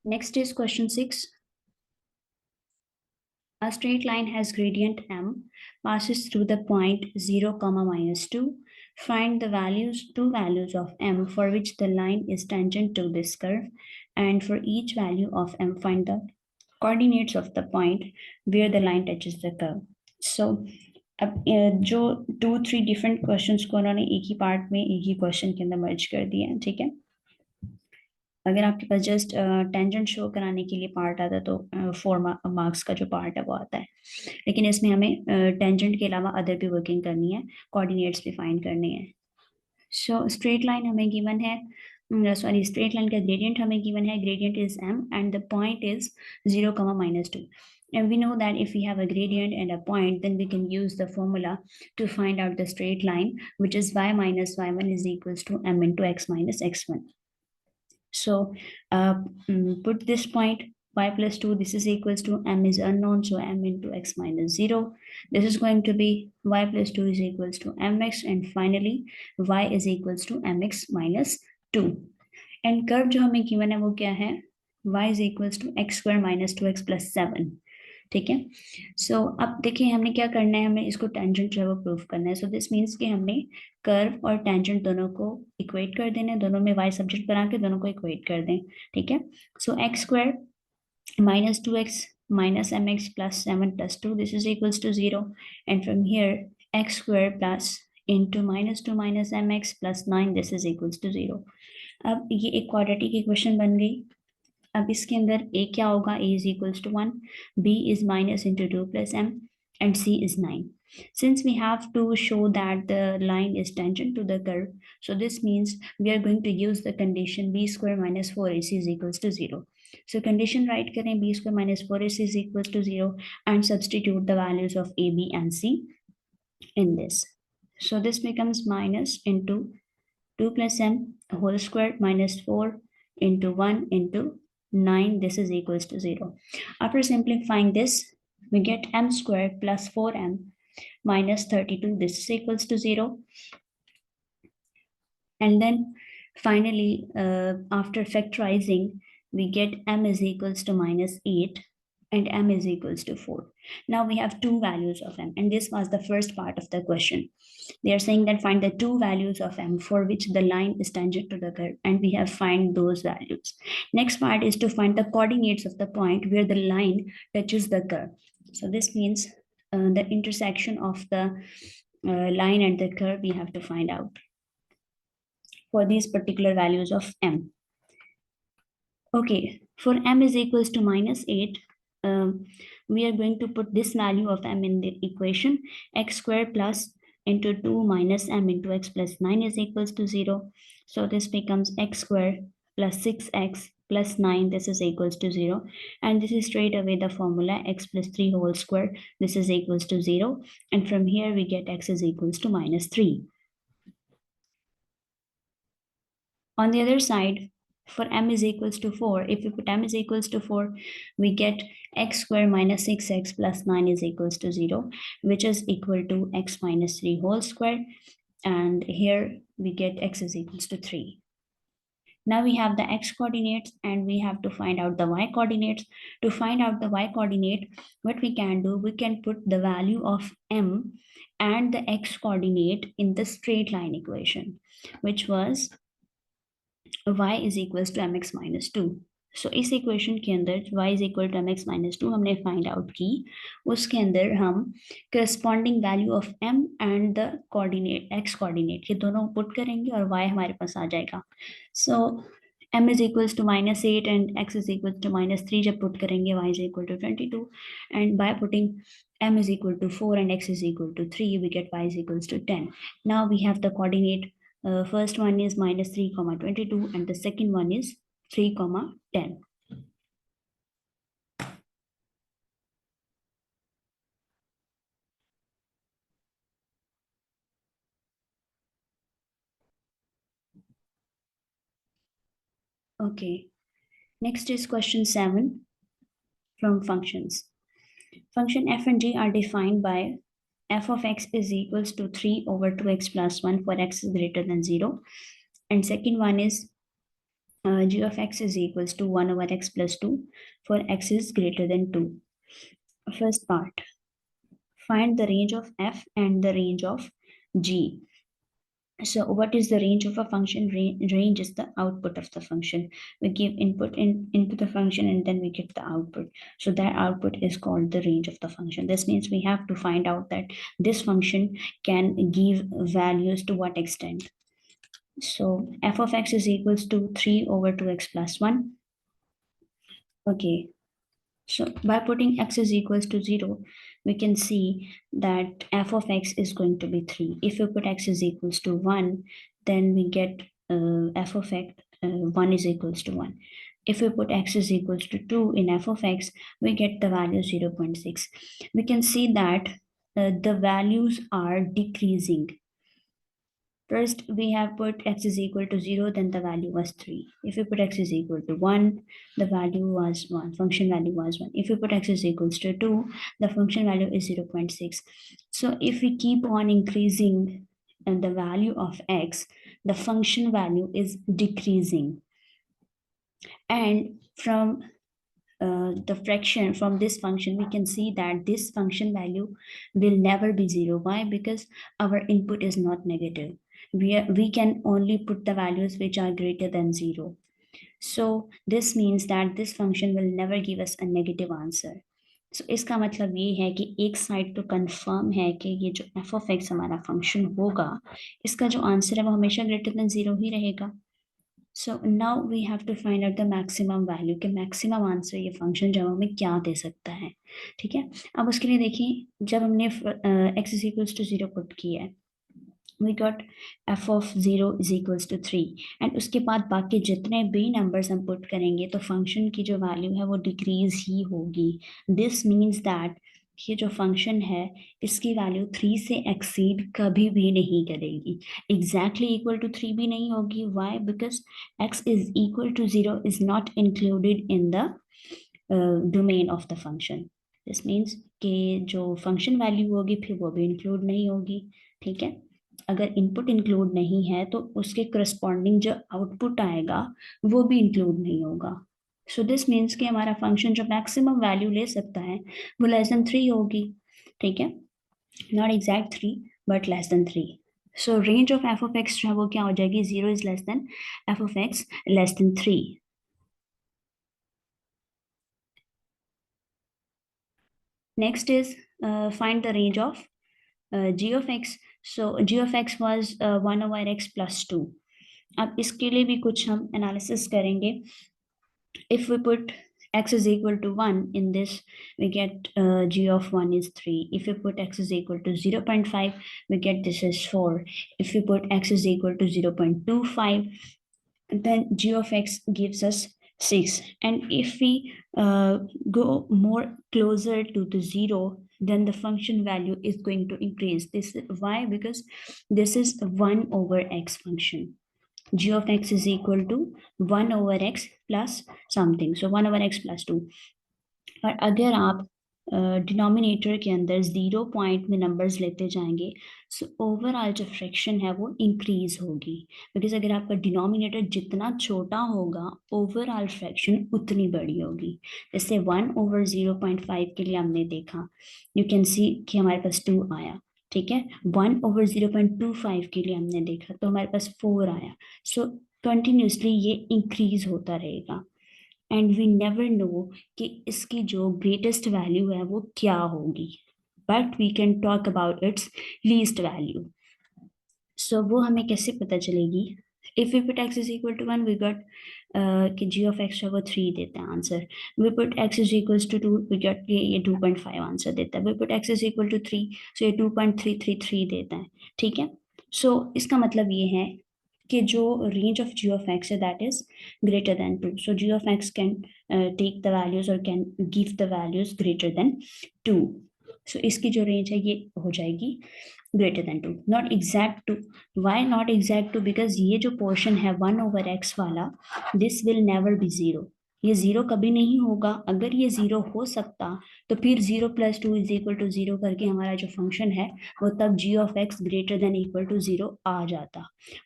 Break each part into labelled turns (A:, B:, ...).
A: Next is question 6. A straight line has gradient m, passes through the point 0, -2. Find the two values of m for which the line is tangent to this curve, and for each value of m, find the coordinates of the point where the line touches the curve. So अब जो 2-3 different questions को उन्होंने एक ही part में एक ही question के अंदर मर्ज कर दिया है, ठीक है। अगर आपके पास जस्ट टेंजेंट शो कराने के लिए पार्ट आता है तो 4 मार्क्स का जो पार्ट है वो आता है, लेकिन इसमें हमें टेंजेंट के अलावा अदर भी वर्किंग करनी है, कोऑर्डिनेट्स भी फाइंड करने हैं। सो स्ट्रेट लाइन हमें गिवन है, सॉरी स्ट्रेट लाइन का ग्रेडियंट हमें गिवन है, gradient is m and the point is 0, -2. And we know that if we have a gradient and a point, then we can use the formula to find out the straight line, which is y minus y1 is equals to m into x minus x1. So put this point y plus 2, this is equals to m is unknown, so m into x minus 0. This is going to be y plus 2 is equals to mx, and finally y is equals to mx minus 2. And curve जो हमें given है वो क्या है, y is equals to x square minus 2x plus 7. ठीक है। सो अब देखिए हमने क्या करना है, हमें इसको टेंजेंट जो है वो प्रूफ करना है। सो दिस मीन्स कि हमने कर्व और टेंजेंट दोनों को इक्वेट कर देना है, दोनों में y सब्जेक्ट बना के दोनों को इक्वेट कर दें, ठीक है। सो x square minus 2x minus mx plus 7 plus 2, this is equals to 0, and from here x square plus into minus 2 minus mx plus 9, this is equals to 0. अब ये एक क्वाड्रेटिक इक्वेशन बन गई। अब इसके अंदर a क्या होगा, a is equals to 1, b is minus into 2 plus m, and c is 9. Since we have to show that the line is tangent to the curve, so this means we are going to use the condition b square minus 4ac is equals to 0. So condition write करें, b square minus 4ac is equals to 0, and substitute the values of a, b and c in this. So this becomes minus into 2 plus m whole square minus 4 into 1 into 9, this is equals to 0. After simplifying this, we get m square plus 4m minus 32, this is equals to 0. And then finally, after factorizing, we get m is equals to minus 8 and m is equals to 4. Now we have two values of m, and this was the first part of the question. They are saying that find the two values of m for which the line is tangent to the curve, and we have find those values. Next part is to find the coordinates of the point where the line touches the curve. So this means the intersection of the line and the curve we have to find out for these particular values of m. Okay, for m is equals to minus 8, we are going to put this value of m in the equation, x square plus into 2 minus m into x plus 9 is equals to 0. So this becomes x square plus 6x plus 9, this is equals to 0. And this is straight away the formula, x plus 3 whole square, this is equals to 0. And from here we get x is equals to minus 3. On the other side, for m is equals to 4, if we put m is equals to 4, we get x square minus 6x plus 9 is equals to 0, which is equal to x minus 3 whole square. And here we get x is equals to 3. Now we have the x coordinates and we have to find out the y coordinates. To find out the y coordinate, what we can do, we can put the value of m and the x coordinate in the straight line equation, which was y is equals to mx minus 2. सो इस equation के अंदर y is equal to mx minus 2 हमने find out की, उसके अंदर हम corresponding value of m and the coordinate x coordinate ये दोनों पुट करेंगे और y हमारे पास आ जाएगा। So m is equals to minus 8 and x is equal to minus 3 जब पुट करेंगे y is equal to 22, and by putting m is equal to 4 and x is equal to 3, we get y is equals to 10. Now we have the coordinate. First one is minus 3 comma 22 and the second one is 3 comma 10. Okay, next is question 7 from functions. Function f and g are defined by f of x is equals to 3 over 2x plus 1 for x is greater than 0, and second one is g of x is equals to 1 over x plus 2 for x is greater than 2. First part, find the range of f and the range of g. So what is the range of a function? Range is the output of the function. We give input into the function and then we get the output. So that output is called the range of the function. This means we have to find out that this function can give values to what extent. So f of x is equals to 3 over 2x plus 1. Okay, so by putting x is equals to 0, we can see that f of x is going to be 3. If we put x is equals to 1, then we get f of x, 1 is equals to 1. If we put x is equals to 2 in f of x, we get the value 0.6. We can see that the values are decreasing. First, we have put x is equal to 0, then the value was 3. If we put x is equal to 1, the value was 1, function value was 1. If we put x is equals to 2, the function value is 0.6. So if we keep on increasing the value of x, the function value is decreasing. And from the fraction from this function, we can see that this function value will never be 0. Why? Because our input is not negative. We can only put the values which are greater than 0. So this means that this function will never give us a negative answer. So इसका मतलब ये है कि एक side तो confirm है कि ये जो f of x हमारा फंक्शन होगा, इसका जो आंसर है वो हमेशा ग्रेटर देन 0 ही रहेगा. So now we have to find out the maximum value कि मैक्सिमम आंसर ये फंक्शन जब हमें क्या दे सकता है. ठीक है, अब उसके लिए देखिए, जब हमने x is equals to 0 put किया है, we got f of 0 is equals to 3 and उसके बाद बाकी जितने भी नंबर्स हम पुट करेंगे तो फंक्शन की जो वैल्यू है वो डिक्रीज ही होगी. दिस मीन्स दैट ये जो फंक्शन है इसकी वैल्यू 3 से एक्सीड कभी भी नहीं करेगी. एग्जैक्टली इक्वल टू 3 भी नहीं होगी. Why? Because x is equal to 0 is not included in the domain of the function. This means कि जो फंक्शन वैल्यू होगी फिर वो भी इंक्लूड नहीं होगी. ठीक है, अगर इनपुट इंक्लूड नहीं है तो उसके करस्पॉन्डिंग जो आउटपुट आएगा वो भी इंक्लूड नहीं होगा. सो दिस मीन्स कि हमारा फंक्शन जो मैक्सिमम वैल्यू ले सकता है वो लेस देन 3 होगी. ठीक है, not exact 3 but less than 3. So range of F of x जो है वो क्या हो जाएगी? 0 is less than F of x less than 3. Next is find the range of g of x. So g of x was 1 over x plus 2. अब इसके लिए भी कुछ हम एनालिसिस करेंगे. If we put x is equal to 1 in this, we get g of 1 is 3. If we put x is equal to 0.5, we get this is 4. If we put x is equal to 0.25, then g of x gives us 6. And if we go more closer to the 0, then the function value is going to increase. This why? Because this is 1 over x function. G of x is equal to 1 over x plus something. So 1 over x plus 2. और अगर आप denominator के अंदर 0 point में numbers लेते जाएंगे, so overall जो fraction है वो इंक्रीज होगी. बिकॉज अगर आपका डिनोमिनेटर जितना छोटा होगा ओवरऑल फ्रैक्शन उतनी बड़ी होगी. जैसे 1 over 0.5 के लिए हमने देखा, यू कैन सी कि हमारे पास 2 आया. ठीक है, 1 over 0.25 के लिए हमने देखा तो हमारे पास 4 आया. सो कंटिन्यूसली ये इंक्रीज होता रहेगा एंड वी नेवर नो कि इसकी जो ग्रेटेस्ट वैल्यू है वो क्या होगी, but we can talk about its least value. So वो हमें कैसे पता चलेगी? If we put x is equal to 1, we got कि g ऑफ x है वो 3 देता है answer. We put x is equal to 2, we got ये 2.5 आंसर देता है. We put x is equal to 3, so ये 2.333 देता है. ठीक है, सो इसका मतलब ये है कि जो range of g of x है that is greater than 2. So g of x can take the values और can give the values greater than 2. So इसकी जो रेंज है ये हो जाएगी greater than 2, not exact 2. Why not exact 2? Because ये जो पोर्शन है 1 over x वाला, दिस विल नेवर बी 0. ये जीरो कभी नहीं होगा। अगर ये जीरो हो सकता तो फिर 0+2 = 0 करके हमारा जो फंक्शन है वो तब g(x) greater than equal to 0 आ जाता।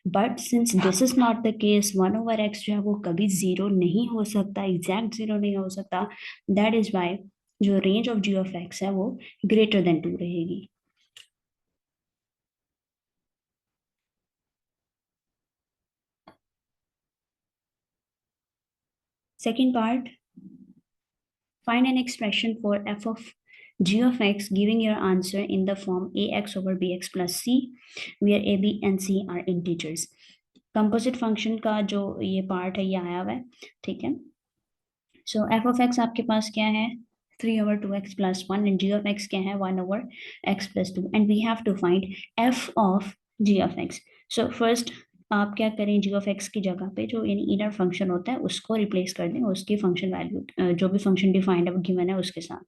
A: But since this is not the case, 1/x जो है वो कभी जीरो नहीं हो सकता, एग्जैक्ट जीरो नहीं हो सकता। दैट इज वाई जो रेंज ऑफ g(x) है वो ग्रेटर देन 2 रहेगी। Second part, find an expression for f of g of x giving your answer in the form ax over bx plus c, where a, b and c are integers. Composite function का जो ये part है ये आया हुआ है, ठीक है। सो एफ ऑफ एक्स आपके पास क्या है, 3/2x+1, and ji of x क्या है, 1/x+2, and we have to find f of g of x. So first आप क्या करें, जी ऑफ एक्स की जगह पे जो यानी इनर फंक्शन होता है उसको रिप्लेस कर दें उसकी फंक्शन वैल्यू जो भी फंक्शन डिफाइंड है गिवन है उसके साथ।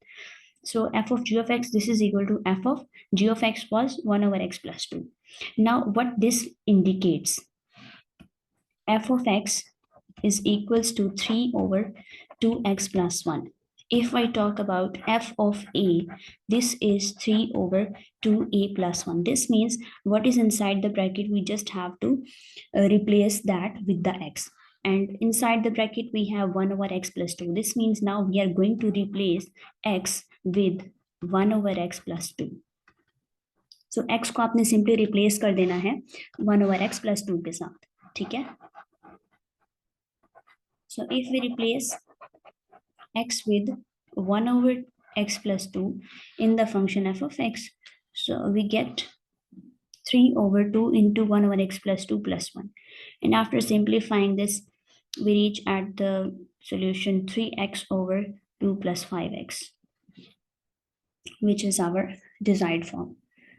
A: So f of g of x, this is equal to f of g of x was 1/x+2. Now what this indicates, f of x is equals to 3/2x plus 1. If I talk about f of a, this is 3/2a plus 1. This means what is inside the bracket, we just have to replace that with the x. And inside the bracket, we have 1/x+2. This means now we are going to replace x with 1/x+2. So x को आपने simply replace कर देना है 1/x+2 के साथ, ठीक है। So if we replace x with 1/x+2 in the function f of x, so we get 3/2 into 1/x+2 plus 1. And after simplifying this, we reach at the solution 3x over 2 plus 5x, which is our desired form.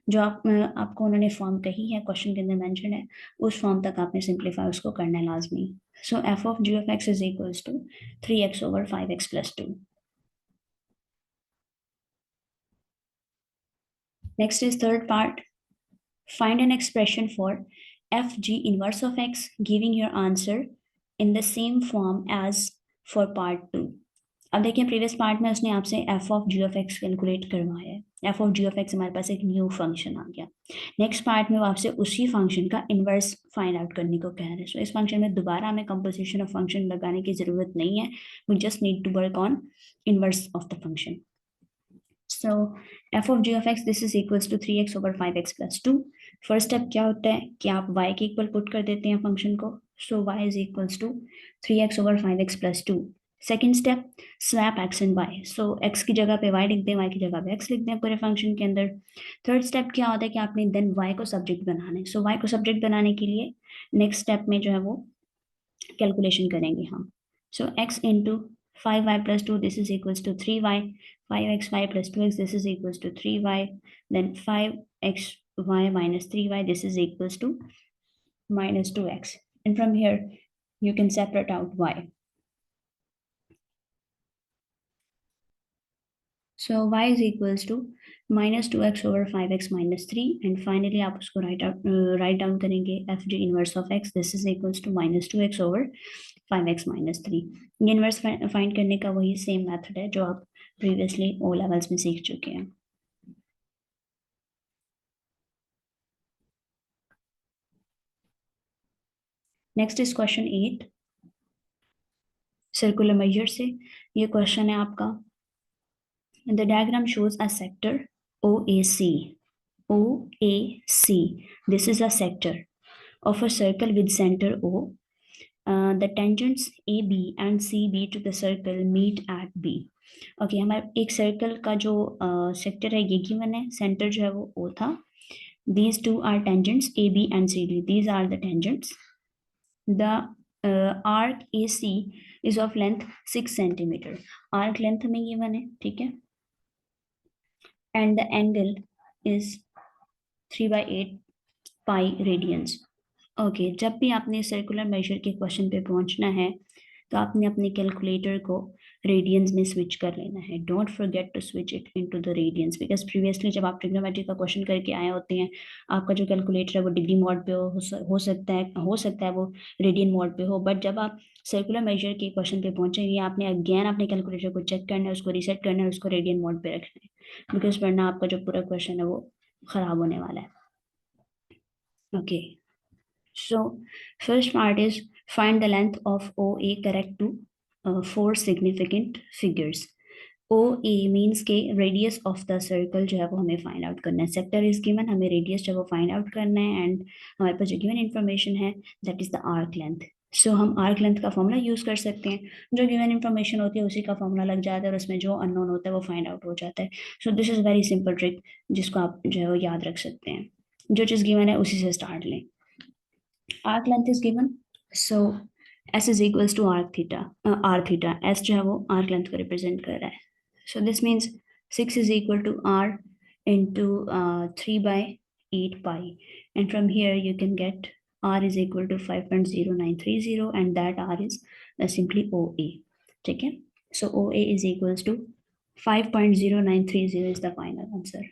A: जो आपको उन्होंने form कही है question के अंदर mention है, उस form तक आपने सिंप्लीफाई उसको करना है लाजमी। So f of g of x is equals to 3x over 5x plus 2. Next is third part. Find an expression for fg inverse of x giving your answer in the same form as for part 2. अब देखिए previous part में उसने आपसे f of g of x calculate करवाया है, f of g of x हमारे पास एक न्यू फंक्शन आ गया। नेक्स्ट पार्ट में वो आपसे उसी फंक्शन का इनवर्स फाइंड आउट करने को कह रहे हैं। सो इस फंक्शन में दोबारा हमें कंपोजिशन ऑफ फंक्शन लगाने की जरूरत नहीं है, we just need to work on inverse of the function. So f of g of x, this is equals to 3x over 5x plus 2. First step क्या होता है कि आप y के इक्वल पुट कर देते हैं फंक्शन को, so y is equals to 3x over 5x plus 2. Second step, swap x and y, so x की जगह पे y लिख दें, y की जगह पे x लिख दें पूरे फंक्शन के अंदर। थर्ड स्टेप क्या होता है कि आपने देन y को सब्जेक्ट बनाना है, सो y को सब्जेक्ट बनाने के लिए नेक्स्ट स्टेप में जो है वो कैलकुलेशन करेंगे हम। सो x into 5y plus 2, this is equals to 3y, 5xy plus 2x, this is equals to 3y, then 5xy minus 3y, this is equals to minus 2x, and from here you can separate out y. So y is equals to minus 2x over 5x minus 3, and finally आप उसको write down करेंगे f g inverse of x, this is equals to minus 2x over 5x minus 3. ये inverse find करने का वही same method है जो आप प्रीवियसली ओ लेवल्स में सीख चुके हैं। Next is question 8, circular measure से ये क्वेश्चन है आपका। The diagram shows a sector OAC, OAC, this is a sector of a circle with center O. The tangents AB and CB to the circle meet at B. Okay, हमारे एक circle का जो sector है ये given है, centre जो है वो O था। These two are tangents AB and CD. These are the tangents. The arc AC is of length 6 centimeter. Arc length हमें गिवन है, ठीक है, and the angle is 3/8 pi radians. Okay, जब भी आपने सर्कुलर मेजर के question पे पहुंचना है तो आपने अपने कैलकुलेटर को रेडियंस में स्विच कर लेना है। Don't forget to switch it into the radians, because previously जब आप ट्रिग्नोमेट्री का क्वेश्चन करके आए होते हैं, आपका जो कैलकुलेटर है वो डिग्री मोड पे हो सकता है वो रेडियन मोड पे हो, बट जब आप सर्कुलर मेजर के क्वेश्चन पे पहुंचेंगे आपने अगेन अपने कैलकुलेटर को चेक करना है, उसको रीसेट करना है, उसको रेडियन मोड पे रखना है, बिकॉज वरना आपका जो पूरा क्वेश्चन है वो खराब होने वाला है। Okay, so first part is find the length of OA correct to four significant figures. OA means के radius of the circle जो है वो हमें find out करना है। Sector is given, हमें radius जो है वो find out करना है, and हमारे पास जो given information है that is the arc length. So हम arc length का फॉर्मूला यूज कर सकते हैं, जो given information होती है उसी का फॉर्मूला लग जाता है और उसमें जो unknown होता है वो find out हो जाता है। So this is very simple trick जिसको आप जो है वो याद रख सकते हैं। जो चीज़ given है उसी से start लें। Arc length is given, so s is equals to arc theta, r theta, s जो है वो arc length को represent कर रहा है, so this means 6 is equal to r into 3 by 8 pi, and from here you can get r is equal to 5.0930 and that r is simply OA, ठीक है, so OA is equals to 5.0930 is the final answer.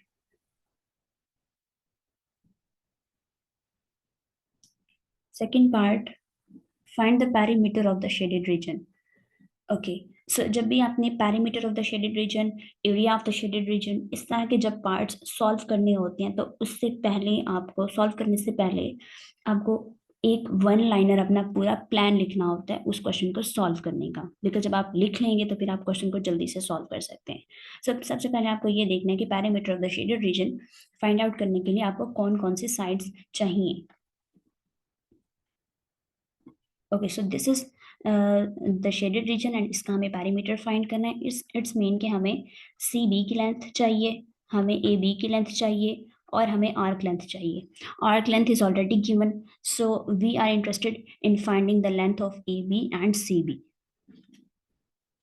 A: Second part, find the perimeter of the shaded region. Okay, so जब भी आपने perimeter of the shaded region, area of the shaded region, इस तरह के जब parts solve करने होते हैं तो उससे पहले आपको सॉल्व करने से पहले आपको एक वन लाइनर अपना पूरा प्लान लिखना होता है उस क्वेश्चन को सॉल्व करने का, बिकॉज जब आप लिख लेंगे तो फिर आप क्वेश्चन को जल्दी से सॉल्व कर सकते हैं। सबसे पहले आपको ये देखना है कि perimeter of the shaded region find out करने के लिए आपको कौन कौन से साइड्स चाहिए। Okay, so this is the shaded reason and इसका हमें पैरीमीटर फाइंड करना है। इट्स मीन कि हमें सी बी की लेंथ चाहिए, हमें ए बी की लेंथ चाहिए और हमें आर्क लेंथ चाहिए। Arc length is already given, so we are interested in finding the length of A B and C B.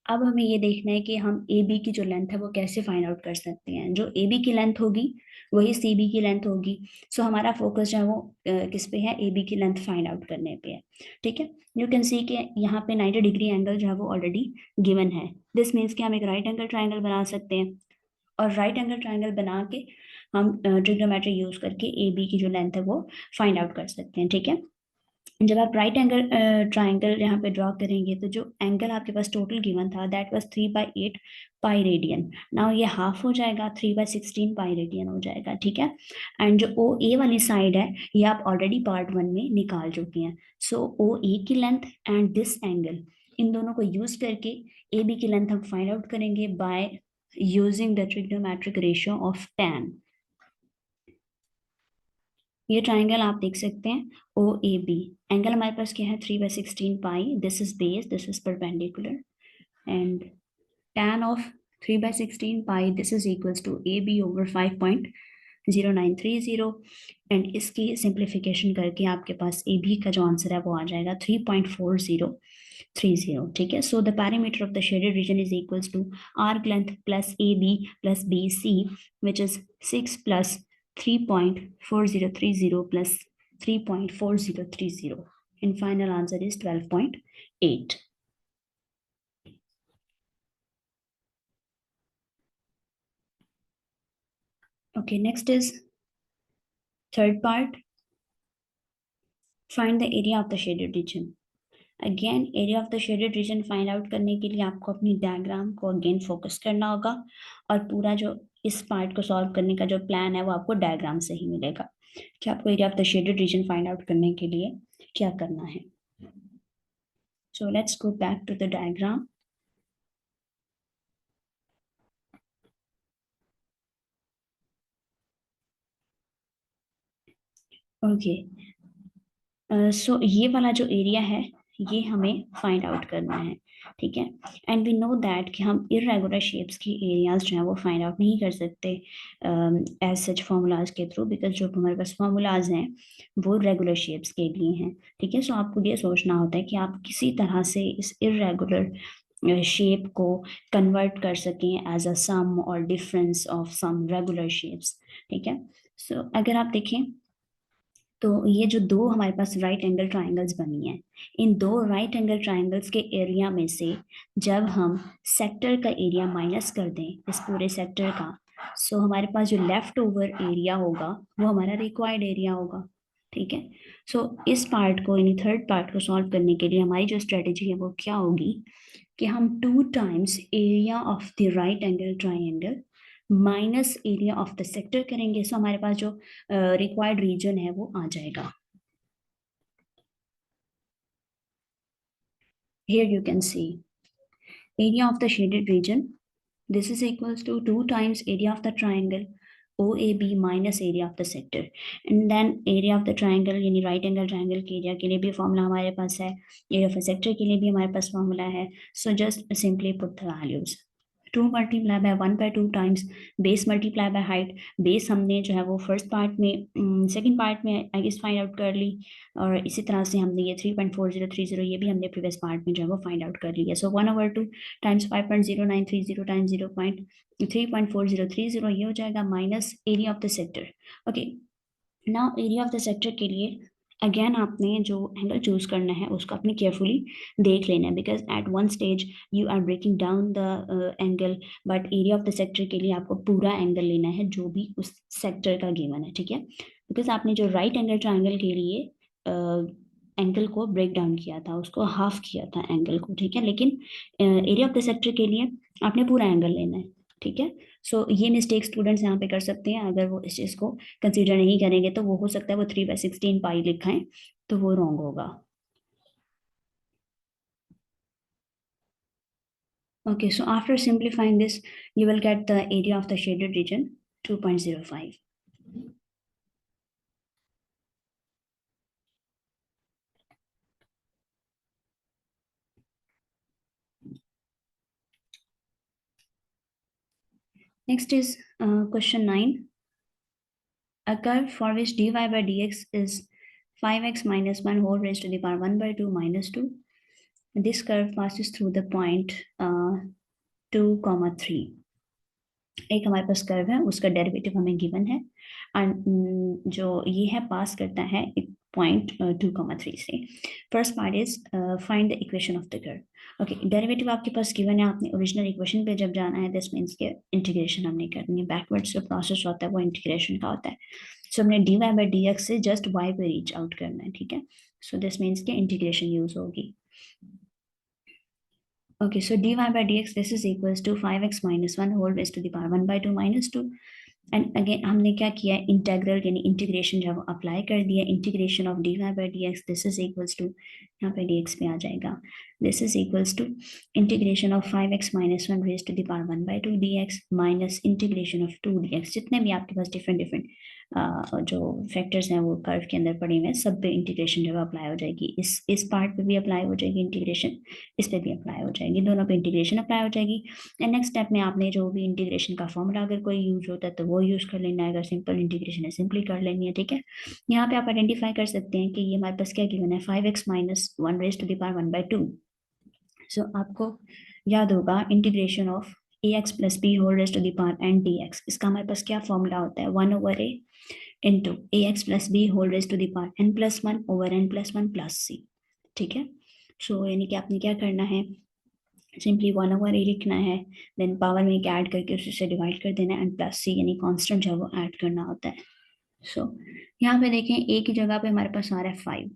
A: अब हमें ये देखना है कि हम ए बी की जो लेंथ है वो कैसे फाइंड आउट कर सकते हैं। जो ए बी की लेंथ होगी वही सी बी की लेंथ होगी, सो हमारा फोकस जो है वो किस पे है, ए बी की लेंथ फाइंड आउट करने पे है, ठीक है। यू कैन सी कि यहाँ पे 90 डिग्री एंगल जो है वो ऑलरेडी गिवन है। दिस मीन्स कि हम एक राइट एंगल ट्राइंगल बना सकते हैं और राइट एंगल ट्राइंगल बना के हम ट्रिग्नोमेट्री यूज करके ए बी की जो लेंथ है वो फाइंड आउट कर सकते हैं, ठीक है। जब आप राइट एंगल ट्राइंगल यहाँ पे ड्रॉ करेंगे तो जो एंगल आपके पास टोटल गिवन था that was 3/8 pi radian. Now ये हाफ हो जाएगा, 3/16 पाई रेडियन हो जाएगा, ठीक है। एंड जो ओ ए वाली साइड है ये आप ऑलरेडी पार्ट 1 में निकाल चुके हैं। सो ओ ए की लेंथ एंड दिस एंगल, इन दोनों को यूज करके ए बी की लेंथ हम फाइंड आउट करेंगे by using the trigonometric ratio of tan। ये ट्राइंगल आप देख सकते हैं ओ ए बी, एंगल हमारे पास क्या है 3/16 pi, this is base, this is perpendicular, and tan of 3/16 pi this is equals to a b over 5.0930, and इसकी सिंप्लीफिकेशन करके आपके पास ए बी का जो आंसर है वो आ जाएगा 3.4030, ठीक है। So the perimeter of the shaded region is equals to arc length plus A B plus B C which is 6 plus 3.4030 plus 3.4030, and final answer is 12.8. Okay, next is third part, find the area of the shaded region. Again area of the shaded region find out करने के लिए आपको अपनी diagram को again focus करना होगा और पूरा जो इस पार्ट को सॉल्व करने का जो प्लान है वो आपको डायग्राम से ही मिलेगा कि आपको area of the shaded region find out करने के लिए क्या करना है। So let's go back to the diagram. Okay, so ये वाला जो एरिया है ये हमें फाइंड आउट करना है, ठीक है। एंड वी नो दैट कि हम इरेगुलर शेप्स की एरियाज जो है वो फाइंड आउट नहीं कर सकते एज सच फार्मूलाज के थ्रू, बिकॉज जो हमारे पास फार्मूलाज हैं वो रेगुलर शेप्स के लिए हैं, ठीक है। सो आपको ये सोचना होता है कि आप किसी तरह से इस इरेगुलर शेप को कन्वर्ट कर सकें एज अ सम और difference of some regular shapes, ठीक है। सो अगर आप देखें तो ये जो दो हमारे पास राइट एंगल ट्राइंगल्स बनी है, इन दो राइट एंगल ट्राइंगल्स के एरिया में से जब हम सेक्टर का एरिया माइनस कर दें इस पूरे सेक्टर का, सो हमारे पास जो लेफ्ट ओवर एरिया होगा वो हमारा रिक्वायर्ड एरिया होगा। ठीक है। सो इस पार्ट को यानी थर्ड पार्ट को सॉल्व करने के लिए हमारी जो स्ट्रेटेजी है वो क्या होगी कि हम 2 times area of the right angle triangle minus area of the sector करेंगे। सो हमारे पास जो रिक्वायर्ड रीजन है वो आ जाएगा। Here you can see area of the shaded region. This is equals to 2 times area of the triangle OAB minus area of the sector. And then area of the triangle यानी right angle triangle के area के लिए भी formula हमारे पास है, area of a sector के लिए भी हमारे पास फॉर्मूला है. So just simply put the values. 2 multiply by 1/2 times base multiply by height. Base हमने जो है वो फर्स्ट पार्ट में सेकंड पार्ट में आई गेस फाइंड आउट कर ली, और इसी तरह से हमने ये 3.4030 ये भी हमने प्रीवियस पार्ट में जो है वो फाइंड आउट कर लिया. सो 1/2 टाइम्स 5.0930 टाइम्स 0.3.4030 ये हो जाएगा minus area of the sector. Okay, now area of the sector के लिए अगेन आपने जो एंगल चूज करना है उसको आपने केयरफुली देख लेना है, because at one stage you are breaking down the angle, but area of the sector के लिए आपको पूरा एंगल लेना है जो भी उस सेक्टर का गिवन है. ठीक है, बिकॉज आपने जो राइट एंगल ट्राइंगल के लिए एंगल को ब्रेक डाउन किया था, उसको हाफ किया था एंगल को. ठीक है, लेकिन एरिया ऑफ द सेक्टर के लिए आपने पूरा एंगल लेना है. ठीक है, सो ये मिस्टेक स्टूडेंट्स यहाँ पे कर सकते हैं. अगर वो इस चीज़ को कंसीडर नहीं करेंगे तो वो हो सकता है वो 3/16 पाई लिखा है, तो वो रॉन्ग होगा. Okay, so after simplifying this, you will get the area of the shaded region 2.05. Next is question 9. A curve for which dy by dx is 5x minus 1 whole raised to the power 1/2 minus 2. This curve passes through the point 2, 3. एक हमारे पास curve है, उसका derivative हमें given है, and जो ये है पास करता है पॉइंट 2, 3 से. First part is find the equation of the curve. Okay, derivative आपके पास गिवन है, आपने ओरिजिनल इक्वेशन पे जब जाना है दिस मीन्स के इंटीग्रेशन हमने करनी है. बैकवर्ड्स जो प्रोसेस होता है वो इंटीग्रेशन का होता है. सो हमने dy by dx से जस्ट y पे रीच आउट करना है. ठीक है, सो दिस मीन्स के इंटीग्रेशन यूज होगी. Okay, so dy by dx this is equals to 5x minus 1 whole raised to the power 1/2 minus 2. And again हमने क्या किया, इंटेग्रल यानी इंटीग्रेशन जब अप्लाई कर दिया, integration of dy by dx this is equals to, यहाँ पे dx पे आ जाएगा, this is equals to integration of 5x minus 1 raised to the power 1/2 dx minus integration of 2 dx. जितने भी आपके पास डिफरेंट डिफरेंट जो फैक्टर्स हैं वो कर्व के अंदर पड़े हुए हैं, सब पे इंटीग्रेशन जब अप्लाई हो जाएगी, इस पार्ट पे भी अप्लाई हो जाएगी इंटीग्रेशन, इस पे भी अप्लाई हो जाएगी, दोनों पे इंटीग्रेशन अप्लाई हो जाएगी. एंड नेक्स्ट स्टेप में आपने जो भी इंटीग्रेशन का फॉर्मूला अगर कोई यूज होता है तो वो यूज कर लेना है, अगर सिंपल इंटीग्रेशन है सिंपली कर लेनी है. ठीक है, यहाँ पे आप आइडेंटिफाई कर सकते हैं कि ये हमारे पास क्या गिवन है, 5x minus 1 raised to the power 1/2. सो आपको याद होगा integration of ax plus b whole raised to the power n dx, इसका हमारे पास क्या फॉर्मूला होता है, 1/a into ax plus b whole raised to the power n+1/n+1 plus c. ठीक है, सो यानी कि आपने क्या करना है, सिंपली 1/a लिखना है, देन पावर में क्या ऐड करके उससे डिवाइड कर देना है, एंड प्लस सी यानी कांस्टेंट जो है वो ऐड करना होता है. सो यहाँ पे देखें ए की जगह पे हमारे पास आ रहा है 5.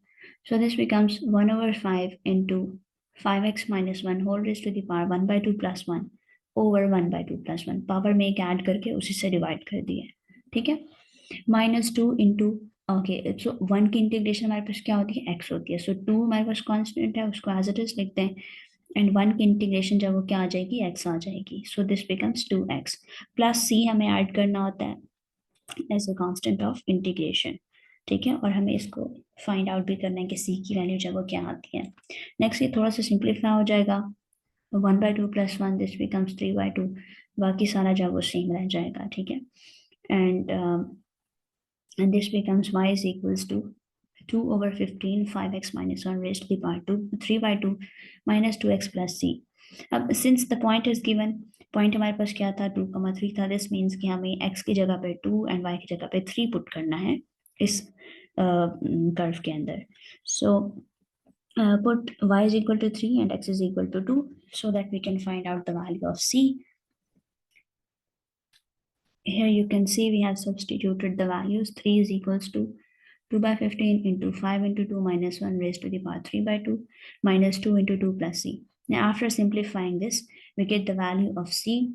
A: सो this becomes 1/5 into 5x minus 1 whole raised to the power 1/2 plus 1 over 1/2 plus 1, power में एक ऐड करके उसी से डिवाइड कर दिया है. ठीक है, -2 इंटू, ओके, सो 1 की इंटीग्रेशन हमारे पास क्या होती है, x होती है. सो 2 हमारे पास कांस्टेंट है, उसको एज इट इज लिखते हैं, एंड 1 की इंटीग्रेशन जब वो क्या आ जाएगी, x आ जाएगी. So this becomes 2x plus c हमें ऐड करना होता है as a constant of integration. ठीक है, और हमें इसको फाइंड आउट भी करना है कि c की वैल्यू जब वो क्या आती है. नेक्स्ट ये थोड़ा सा सिंप्लीफाई हो जाएगा, 1/2 plus 1 दिस बिकम्स 3/2, बाकी सारा जब वो सेम रह जाएगा. ठीक है, and this becomes y is equals to 2/15 5x minus 1 raised to the power 2 3/2 minus 2x plus c. अब since the point is given, point हमारे पास क्या था, 2,3 था. दिस मीन्स कि हमें x की जगह पे 2 एंड y की जगह पे 3 पुट करना है इस कर्व के अंदर. So put y is equal to 3 and x is equal to 2 so that we can find out the value of c. Here you can see we have substituted the values. 3 is equals to 2 by 15 into 5 into 2 minus 1 raised to the power 3 by 2 minus 2 into 2 plus c. Now after simplifying this, we get the value of c,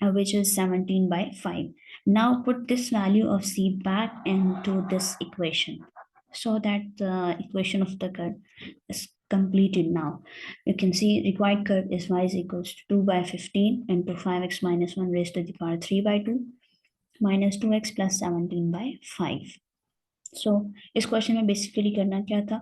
A: which is 17 by 5. Now put this value of c back into this equation so that the equation of the curve is completed now. You can see required curve is y is equals to 2 by 15 into 5x minus 1 raised to the power 3 by 2 minus 2x plus 17 by 5. सो इस question में basically करना क्या था,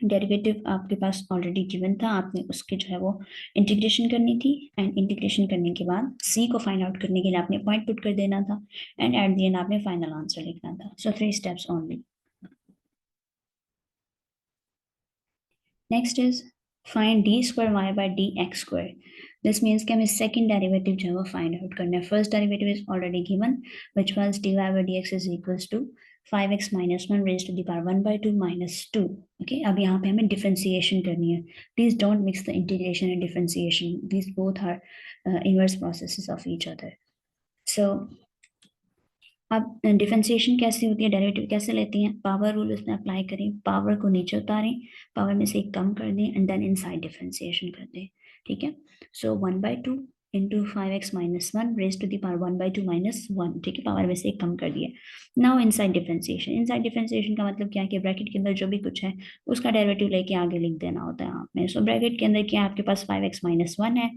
A: derivative आपके पास already given था, आपने उसके जो है वो इंटीग्रेशन करनी थी एंड इंटीग्रेशन करने के बाद सी को फाइंड आउट करने के लिए आपने पॉइंट पुट कर देना था एंड एट द एंड आपने फाइनल आंसर लिखना था. So 3 steps only. Next is find D square Y by D x square. This means कि हमें सेकंड डेरिवेटिव जो है वो फाइंड आउट करना है. First derivative is already given which was dy by dx is equals to 5x minus 1 raised to the power 1 by 2 minus 2. Okay, अब यहाँ पे हमें डिफरेंशिएशन करनी है. Please don't mix the integration and differentiation. These both are inverse processes of each other. So अब differentiation कैसे होती है, डेरिवेटिव कैसे लेते हैं, पावर रूल उसमें अप्लाई करें, पावर को नीचे उतारें, पावर में से एक कम कर दें एंड देन इनसाइड डिफरेंशिएशन कर दें. ठीक है. सो 1 by 2 into 5x minus 1 raised to the power 1 by 2 minus 1. ठीक है, पावर में से एक कम कर दिया. Now inside differentiation. Inside differentiation का मतलब क्या है कि ब्रैकेट के अंदर जो भी कुछ है उसका डेरिवेटिव लेके आगे लिख देना होता है आपने. सो ब्रैकेट के अंदर क्या आपके पास 5x minus 1 है,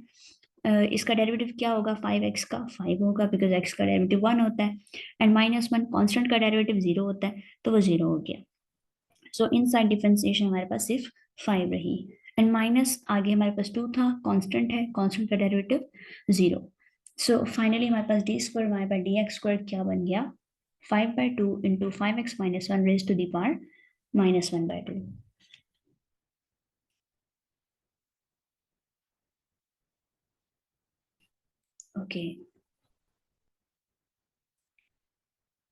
A: इसका डेरिवेटिव क्या होगा, 5x का 5 होगा बिकॉज x का डेरिवेटिव 1 होता है एंड माइनस 1 कॉन्स्टेंट का डेरिवेटिव 0 होता है तो वो 0 हो गया. सो इनसाइड डिफरेंशिएशन हमारे पास सिर्फ 5 रही एंड माइनस आगे हमारे पास 2 था, कांस्टेंट है, कांस्टेंट का डेरिवेटिव 0. सो फाइनली हमारे पास d square y by d x square क्या बन गया, 5 by 2 into 5x minus 1 raised to the power minus 1 by 2. Okay.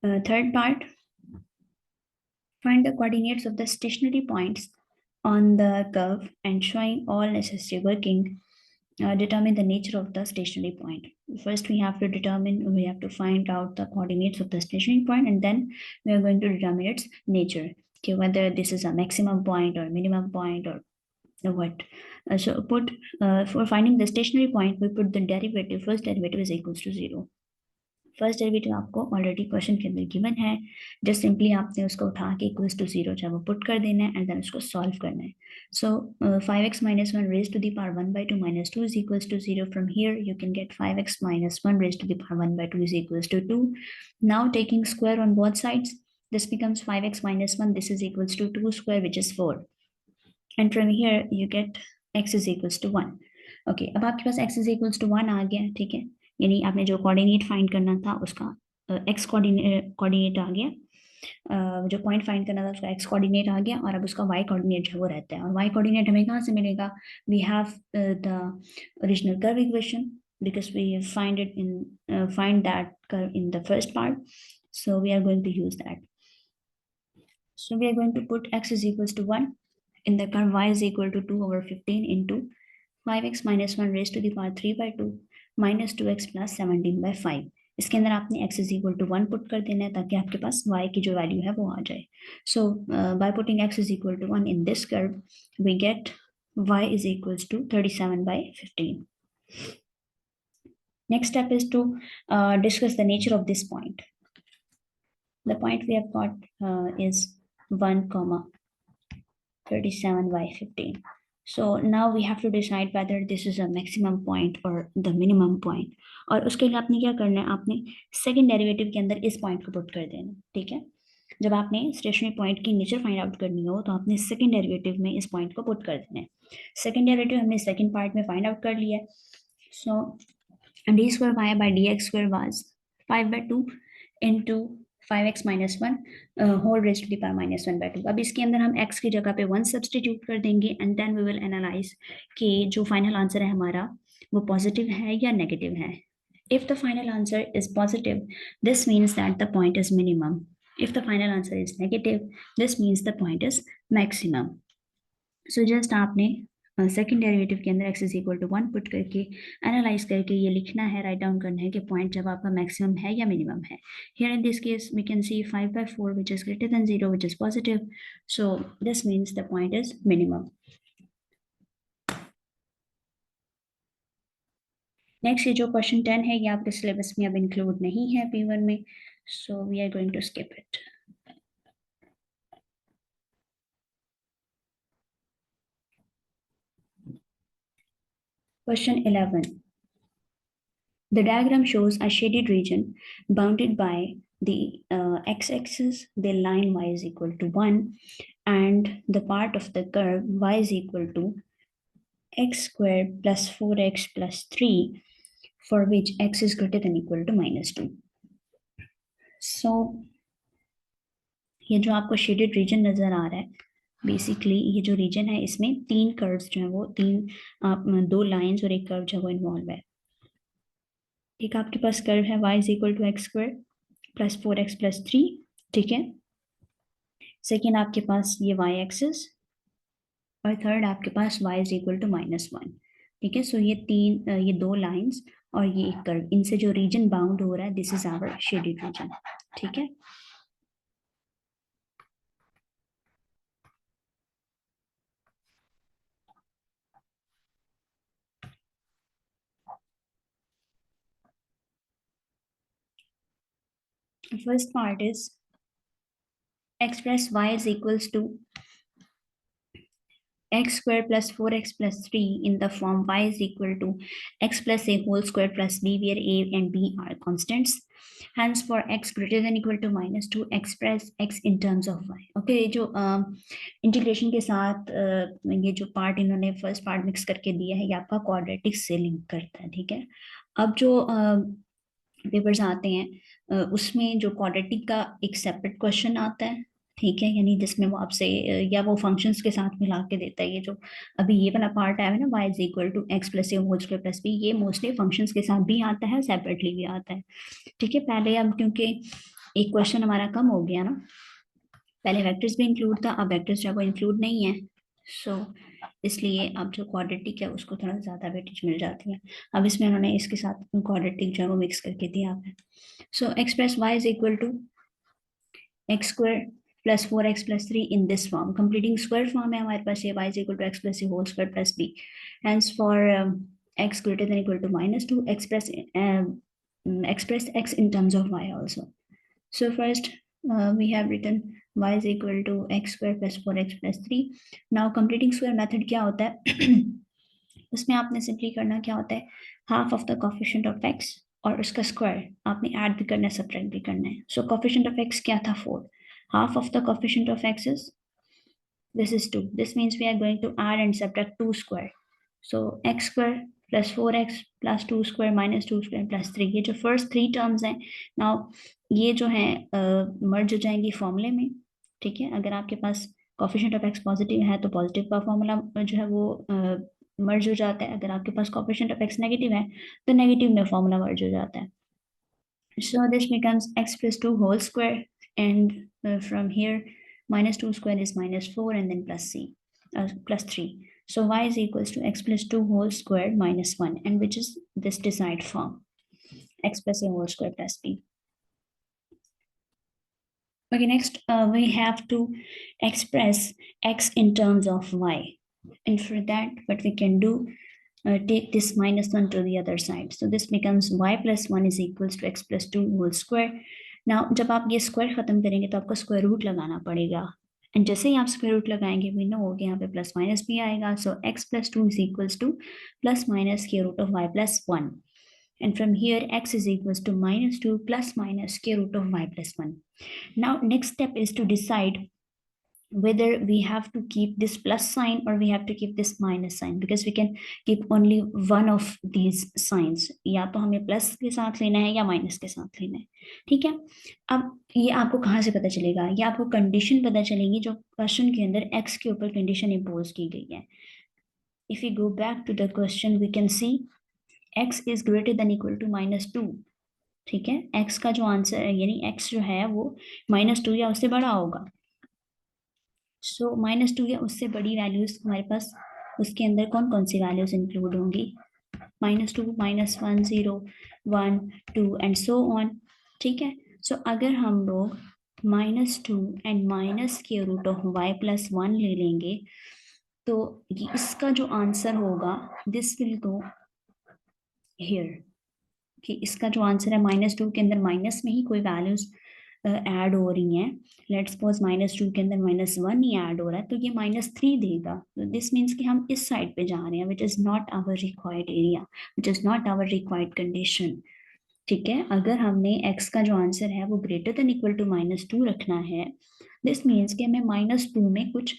A: Third part, find the coordinates of the stationary points on the curve and showing all necessary working. Determine the nature of the stationary point. First, we have to find out the coordinates of the stationary point, and then we are going to determine its nature. Okay, whether this is a maximum point or minimum point or what. So for finding the stationary point, we put the derivative. First derivative is equals to 0. First derivative आपको already question के अंदर given है, just simply आपने उसको उठा के equals to 0 जो है वो पुट कर देना है एंड देन उसको सॉल्व करना है. सो 5x minus 1 raised to the power 1 by 2 minus 2 is equals to 0. From here you can get 5x minus 1 raised to the power 1 by 2 is equals to 2. Now taking square on both sides, this becomes 5x minus 1, this is equals to 2 square which is 4. And from here you get x is equals to 1. Okay, अब आपके पास x is equals to 1 आ गया. ठीक है, यानी आपने जो coordinate find करना था उसका एक्स कोऑर्डिनेट आ गया, जो पॉइंट फाइंड करना था उसका एक्स कोऑर्डिनेट आ गया और अब उसका वाई कोऑर्डिनेट जो वो रहता है. और वाई कोऑर्डिनेट हमें कहाँ से मिलेगा, we have the original curve equation because we find that curve in the first part, so we are going to use that. So we are going to put x is equals to 1 in the curve y is equal to 2 over 15 into 5x minus 1 raised to the power 3 by 2 minus 2x plus 17 by 5. इसके अंदर आपने x is equal to 1 put कर देना है ताकि आपके पास y की जो वैल्यू है वो आ जाए. So by putting x is equal to 1 in this curve, we get y is equals to 37 by 15. Next step is to discuss the nature of this point. The point we have got is 1 comma 37 by 15. So now we have to decide whether this is a maximum point or the minimum point. और उसके लिए आपने क्या करना है, आपने second derivative के अंदर इस पॉइंट को पुट कर देना. ठीक है, जब आपने स्टेशनरी पॉइंट की नेचर फाइंड आउट करनी हो तो आपने सेकंड डेरिवेटिव में इस पॉइंट को पुट कर देना है. सेकंड डेरिवेटिव हमने सेकंड पार्ट में फाइंड आउट कर लिया है. So d square y by d x square was 5 by 2 into 5x minus 1 whole raised to the power minus 1 by 2. अब इसके अंदर हम x की जगह पे 1 सब्सटीट्यूट कर देंगे and then we will analyse कि जो फाइनल आंसर है हमारा वो पॉजिटिव है या नेगेटिव है. If the final answer is positive, this means that the point is minimum. If the final answer is negative, this means the point is maximum. So just आपने second derivative के अंदर x is equal to 1 put करके analyse करके ये लिखना है, write down करना है कि पॉइंट जब आपका मैक्सिमम है या मिनिमम है. Here in this case we can see 5/4 which is greater than 0 which is positive, so this means the point is minimum. Next ये जो क्वेश्चन 10 है ये आपके सिलेबस में अब इंक्लूड नहीं है P1 में, so we are going to skip it. Question 11. The diagram shows a shaded region bounded by the x-axis, the line y is equal to 1, and the part of the curve y is equal to x squared plus 4x plus 3, for which x is greater than equal to -2. So, ये जो आपको shaded region नजर आ रहा है, basically ये जो reason है इसमें तीन कर्व्स जो है वो दो लाइंस और एक कर्व जो है वो इन्वॉल्व है. एक आपके पास कर्व है y is equal to x square plus 4x plus 3, ठीक है. सेकेंड आपके पास ये y एक्सिस, और थर्ड आपके पास y इज इक्वल टू -1, ठीक है. सो ये दो लाइंस और ये एक कर्व, इनसे जो रीजन बाउंड हो रहा है this is our shaded region, ठीक है. First part is express y is equals to x square plus 4x plus 3 in the form y is equal to x plus a whole square plus b, where a and b are constants. Hence for x greater than equal to -2 express x in terms of y. Okay, जो integration के साथ ये जो part इन्होंने first part mix करके दिया है ये आपका क्वाड्रेटिक से लिंक करता है, ठीक है. अब जो पेपर्स आते हैं उसमें जो क्वाड्रेटिक का एक सेपरेट क्वेश्चन आता है, ठीक है, यानी जिसमें वो आपसे या वो फंक्शंस के साथ मिला के देता है. ये जो अभी ये वाला पार्ट आया है ना y is equal to x plus a whole square plus b, ये मोस्टली फंक्शंस के साथ भी आता है, सेपरेटली भी आता है, ठीक है. पहले अब क्योंकि एक क्वेश्चन हमारा कम हो गया ना, पहले वेक्टर्स भी इंक्लूड था, अब वेक्टर्स जो है वो इंक्लूड नहीं है, सो इसलिए अब जो क्वाड्रेटिक है उसको थोड़ा ज्यादा वेटेज मिल जाती है. अब इसमें उन्होंने इसके साथ क्वाड्रेटिक जो है वो मिक्स करके दिया है. So express y is equal to x square plus 4x plus 3 in this form. Completing square form है हमारे पास ये y is equal to x plus whole square plus b. Hence for x greater than equal to -2 express x in terms of y also. So first we have written y is equal to x square plus 4x plus 3. Now completing square method क्या होता है उसमें आपने simply करना क्या होता है, half of the coefficient of x और उसका स्क्वायर आपने ऐड भी करना है, सब्ट्रैक्ट भी करना है. सो कोफिशिएंट ऑफ x क्या था 4, half of the coefficient of x is this is 2. This means we are going to add and subtract 2 square. So x square plus 4x plus 2 square minus 2 square plus 3, ये जो first three terms हैं now ये जो है मर्ज हो जाएंगी फॉर्मूले में, ठीक है. अगर आपके पास कोफिशिएंट ऑफ x पॉजिटिव है तो पॉजिटिव का फॉर्मूला जो है वो मर्ज हो जाता है. अगर आपके पास कोफिशिएंट ऑफ x नेगेटिव है तो नेगेटिव में फॉर्मूला मर्ज हो जाता है. So this becomes x plus 2 whole square, and from here -2 square is -4 and then plus 3. So y is equals to x plus 2 whole square minus 1, and which is this desired form, x plus a whole square plus b. Okay, next we have to express x in terms of y, and for that what we can do, take this -1 to the other side. So this becomes y plus 1 is equals to x plus 2 whole square. Now जब आप ये square खत्म करेंगे तो आपको square root लगाना पड़ेगा, and जैसे ही आप स्क्वायर रूट लगाएंगे वी नो हो गया यहाँ पे प्लस माइनस भी आएगा. सो x plus 2 is equals to plus minus square root of y plus 1, and from here x is equals to -2 plus minus square root of y plus 1. Now next step is to decide whether we have to keep this plus sign or we have to keep this minus sign, because we can keep only one of these signs. या तो हमें plus के साथ लेना है या minus के साथ लेना है, ठीक है. अब ये आपको कहाँ से पता चलेगा, ये आपको कंडीशन पता चलेगी जो क्वेश्चन के अंदर x के ऊपर कंडीशन इम्पोज की गई है. If you go back to the question we can see x is greater than equal to -2. ठीक है, x का जो आंसर है यानी x जो है वो -2 या उससे बड़ा होगा। सो -2 या उससे बड़ी वैल्यूज हमारे पास उसके अंदर कौन कौन सी वैल्यूज इंक्लूड होंगी? -2, -1, 0, 1, 2 एंड सो ऑन। ठीक है, सो अगर हम लोग -2 एंड माइनस के रूट ऑफ y प्लस 1 ले लेंगे तो इसका जो आंसर होगा दिस विल गो हियर, कि इसका जो आंसर है -2 के अंदर माइनस में ही कोई वैल्यूज ऐड हो रही हैं। लेट्स सपोज -2 के अंदर -1 ही ऐड हो रहा है तो ये -3 देगा। तो दिस मीन्स कि हम इस साइड पे जा रहे हैं which is not our required area, which is not our required condition. ठीक है, अगर हमने x का जो आंसर है वो ग्रेटर देन इक्वल टू -2 रखना है, दिस मीन्स कि हमें -2 में कुछ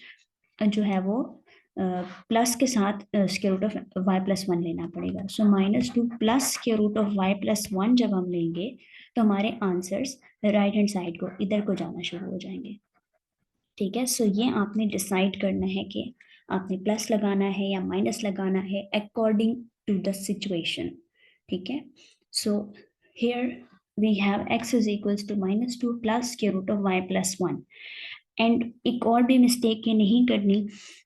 A: जो है वो प्लस के साथ square root of y plus 1 लेना पड़ेगा। सो -2 plus square root of y plus 1 जब हम लेंगे तो हमारे आंसर्स राइट हैंड साइड को इधर को जाना शुरू हो जाएंगे। ठीक है, सो ये आपने डिसाइड करना है कि आपने प्लस लगाना है या माइनस लगाना है अकॉर्डिंग टू द सिचुएशन। ठीक है, so here we have x is equals to -2 plus square root of y plus 1। And एक और भी मिस्टेक ये नहीं करनी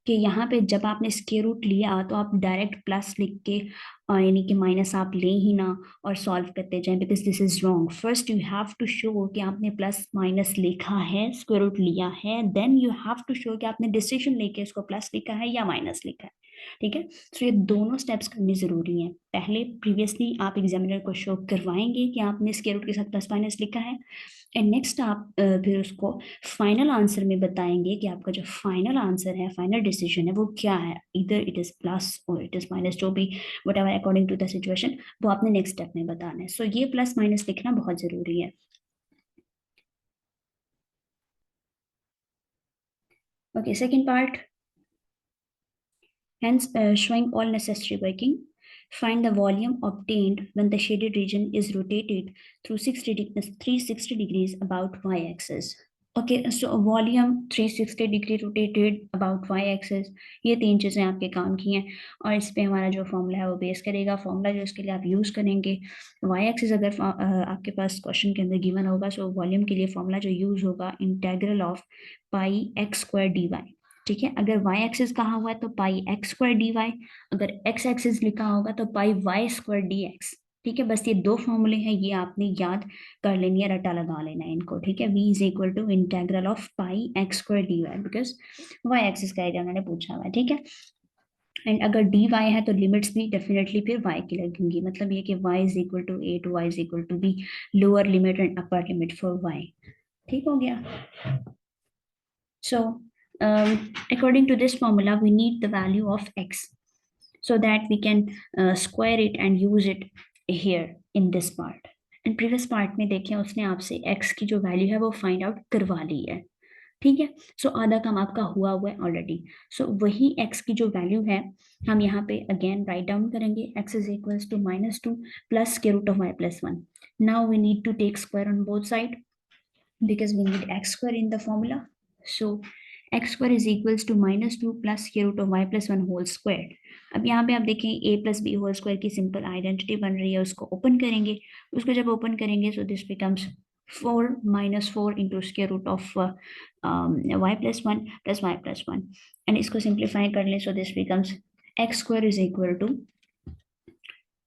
A: कि यहाँ पे जब आपने स्क्वायर रूट लिया तो आप डायरेक्ट प्लस लिख के यानी कि माइनस आप ले ही ना और सॉल्व करते जाएं, because this is wrong. First you have to show कि आपने प्लस माइनस लिखा है, स्क्वायर रूट लिया है, then you have to show कि आपने डिसीजन लेके इसको प्लस लिखा है या माइनस लिखा है। ठीक है, सो ये दोनों स्टेप्स करनी जरूरी है। पहले प्रीवियसली आप एग्जामिनर को शो करवाएंगे कि आपने स्क्वायर रूट के साथ प्लस माइनस लिखा है, एंड नेक्स्ट आप फिर उसको फाइनल आंसर में बताएंगे कि आपका जो फाइनल आंसर है, फाइनल डिसीजन है वो क्या है, इधर इट इज प्लस और इट इज माइनस, जो भी whatever according to the situation वो आपने नेक्स्ट स्टेप में बताना है। सो ये प्लस माइनस लिखना बहुत जरूरी है। Okay, second part, hence showing all necessary working. Find the volume obtained when the shaded region is rotated through 360 degrees about y-axis. Okay, so volume 360 degree rotated about y axis, ये तीन चीज़ें आपके काम की हैं और इस पे हमारा जो फॉर्मूला है वो बेस करेगा। फॉर्मूला जो इसके लिए आप यूज़ करेंगे, वाई एक्सिस अगर आपके पास क्वेश्चन के अंदर गिवन होगा, सो वॉल्यूम के लिए फॉर्मूला जो यूज़ होगा integral of pi x square d y. ठीक है, अगर वाई एक्सिस कहा हुआ है तो pi x square d y, अगर एक्स एक्सिस लिखा होगा तो pi y square d x. ठीक है, बस ये दो फॉर्मूले हैं, ये आपने याद कर लेनी है, रट्टा लगा लेना है इनको। ठीक है, v is equal to integral of pi x square d y, because y axis का एरिया उन्होंने पूछा हुआ है। ठीक है, एंड अगर डी वाई है तो लिमिट्स भी डेफिनेटली फिर वाई की लगेंगी, मतलब ये कि y is equal to a to y is equal to b, lower limit and upper limit for y. ठीक हो गया। So according to this formula we need the value of x so that we can square it and use it here in this part. And previous part में देखें उसने आपसे x की जो value है वो फाइंड आउट करवा ली है। ठीक है, सो आधा काम आपका हुआ है ऑलरेडी। सो वही x की जो वैल्यू है हम यहाँ पे अगेन राइट डाउन करेंगे, x is equals to -2 plus square root of y plus 1। Now we need to take square on both side because we need x square in the formula. So x square is equals to -2 plus square root of y plus 1 whole square. अब यहाँ पे आप देखें a plus b whole square की simple identity बन रही है, उसको ओपन करेंगे। उसको जब ओपन करेंगे so this becomes 4 minus 4 into square root of y plus 1 plus y plus 1 and इसको सिंप्लीफाई कर लें so this becomes x square is equal to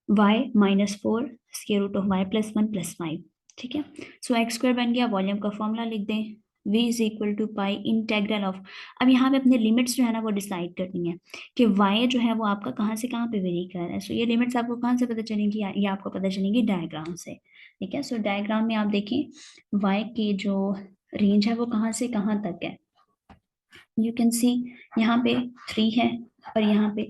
A: y minus 4 square root of y plus 1 plus 5। ठीक है, सो x square बन गया, volume का formula लिख दें, v is equal to pi integral of. अब यहाँ पे अपने लिमिट्स जो है ना वो डिसाइड करनी है कि y जो है वो आपका कहाँ से कहाँ पे वेरी कर रहा है। सो ये लिमिट्स आपको कहाँ से पता चलेंगी, ये आपको पता चलेंगी डायग्राम से। ठीक है, सो डायग्राम में आप देखें y की जो रेंज है वो कहाँ से कहाँ तक है। यू कैन सी यहाँ पे 3 है और यहाँ पे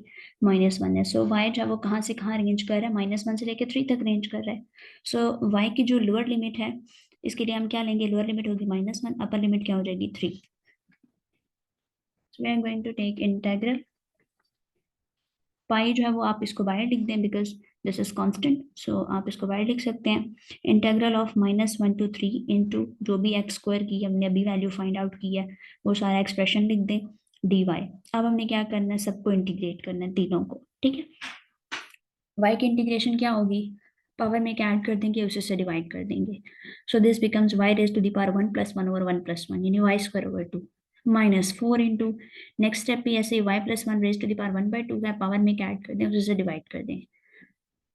A: -1 है। सो y जो है वो कहाँ से कहाँ रेंज कर रहा है, -1 से लेकर 3 तक रेंज कर रहा है। सो y की जो लोअर लिमिट है इसके लिए हम क्या लेंगे, लोअर लिमिट होगी -1, अपर लिमिट क्या हो जाएगी 3। So we are going to take integral pi जो है वो आप इसको बाहर लिख दें because this is constant, so आप इसको बाहर लिख सकते हैं। इंटेग्रल ऑफ -1 to 3 इंटू जो भी एक्स स्क्वायर की हमने अभी वैल्यू फाइंड आउट की है वो सारा एक्सप्रेशन लिख दें dy। अब हमने क्या करना है, सबको इंटीग्रेट करना है तीनों को। ठीक है, y की इंटीग्रेशन क्या होगी, पावर में क्या ऐड कर देंगे, उसी से डिवाइड कर देंगे. So this becomes y raise to the power 1 + 1/1 + 1 यानी y² / 2 -4 इंटू, नेक्स्ट स्टेप भी ऐसे y + 1 raise to the power 1/2 का पावर में क्या ऐड कर दें, उसी से डिवाइड कर दें.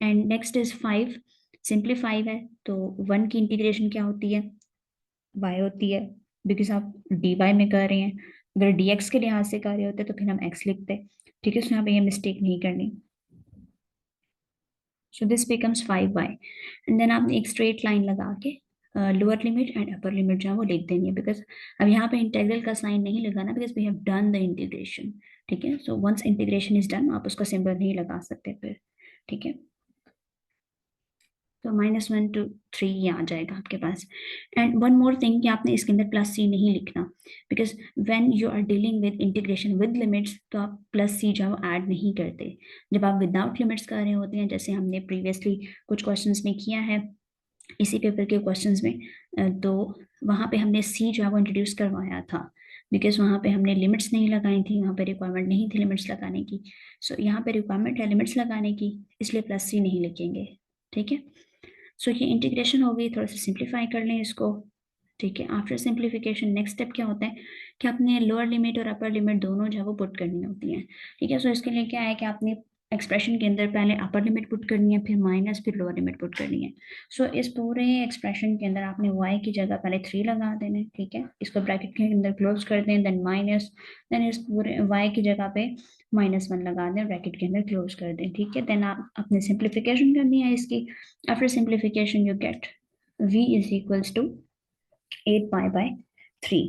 A: एंड नेक्स्ट इज 5, सिंपली 5 है तो 1 की इंटीग्रेशन क्या होती है, y होती है, बिकॉज आप dy में कर रहे हैं. अगर dx के लिहाज से कर रहे होते तो फिर हम x लिखते. ठीक है, सो यहाँ पे ये मिस्टेक नहीं करनी. So this becomes 5y and then आपने एक स्ट्रेट लाइन लगा के lower limit and upper limit जो है वो लिख देनी है, बिकॉज अब यहाँ पे इंटेग्रल का साइन नहीं लगाना, because we have done the integration. ठीक है, so once integration is done आप उसका सिंबल नहीं लगा सकते फिर. ठीक है, तो -1 to 3 ये आ जाएगा आपके पास. एंड वन मोर थिंग कि आपने इसके अंदर +c नहीं लिखना, because when you are dealing with integration with limits तो आप +c जो है वो ऐड नहीं करते. जब आप विदाउट लिमिट्स कर रहे होते हैं, जैसे हमने प्रीवियसली कुछ क्वेश्चंस में किया है इसी पेपर के क्वेश्चंस में, तो वहाँ पे हमने c जो है वो इंट्रोड्यूस करवाया था, बिकॉज वहाँ पे हमने लिमिट्स नहीं लगाई थी, वहाँ पे रिक्वायरमेंट नहीं थी लिमिट्स लगाने की. सो यहाँ पे रिक्वायरमेंट है लिमिट्स लगाने की, इसलिए +c नहीं लिखेंगे. ठीक है, सो ये इंटीग्रेशन हो गई, थोड़ा सा सिंप्लीफाई कर लें इसको. ठीक है, आफ्टर सिंप्लीफिकेशन नेक्स्ट स्टेप क्या होता है कि आपने लोअर लिमिट और अपर लिमिट दोनों जो है वो पुट करनी होती है. ठीक है, सो इसके लिए क्या है कि आपने एक्सप्रेशन के अंदर पहले अपर लिमिट पुट करनी है, फिर माइनस, फिर लोअर लिमिट पुट करनी है. सो इस पूरे एक्सप्रेशन के अंदर आपने y की जगह पहले 3 लगा देना है. ठीक है, इसको ब्रैकेट के अंदर क्लोज कर दें, देन माइनस, देन इस पूरे y की जगह पे -1 लगा दें, ब्रैकेट के अंदर क्लोज कर दें. ठीक है, देन आप अपने सिंप्लीफिकेशन करनी है इसकी. After simplification you get v is equals to 8π/3.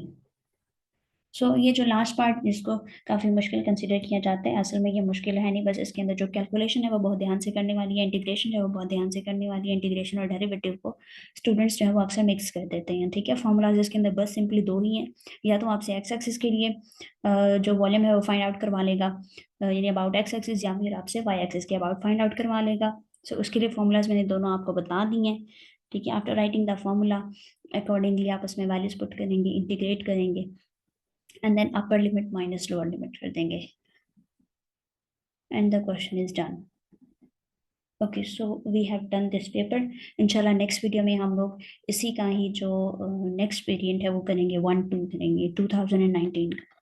A: So ये जो लास्ट पार्ट जिसको काफ़ी मुश्किल कंसिडर किया जाता है, असल में ये मुश्किल है नहीं, बस इसके अंदर जो कैलकुलेशन है वो बहुत ध्यान से करने वाली है, इंटीग्रेशन जो है वो बहुत ध्यान से करने वाली है. इंटीग्रेशन और डेरिवेटिव को स्टूडेंट्स जो है वो अक्सर मिक्स कर देते हैं. ठीक है, फॉर्मूलाज इसके अंदर बस सिंपली दो ही हैं, या तो आपसे एक्स एक्सिस के लिए जो वॉल्यूम है वो फाइंड आउट करवा लेगा, यानी अबाउट एक्स एक्सिस, या फिर आपसे वाई एक्सिस के अबाउट फाइंड आउट करवा लेगा. सो उसके लिए फॉर्मूलाज मैंने दोनों आपको बता दी हैं. ठीक है, after writing the formula accordingly आप उसमें वैल्यूज पुट करेंगे, इंटीग्रेट करेंगे, and then upper limit minus lower limit कर देंगे, and the question is done. Okay, so we have done this paper. इंशाल्लाह नेक्स्ट वीडियो में हम लोग इसी का ही जो नेक्स्ट वेरिएंट है वो करेंगे, 1-2 करेंगे 2019 का.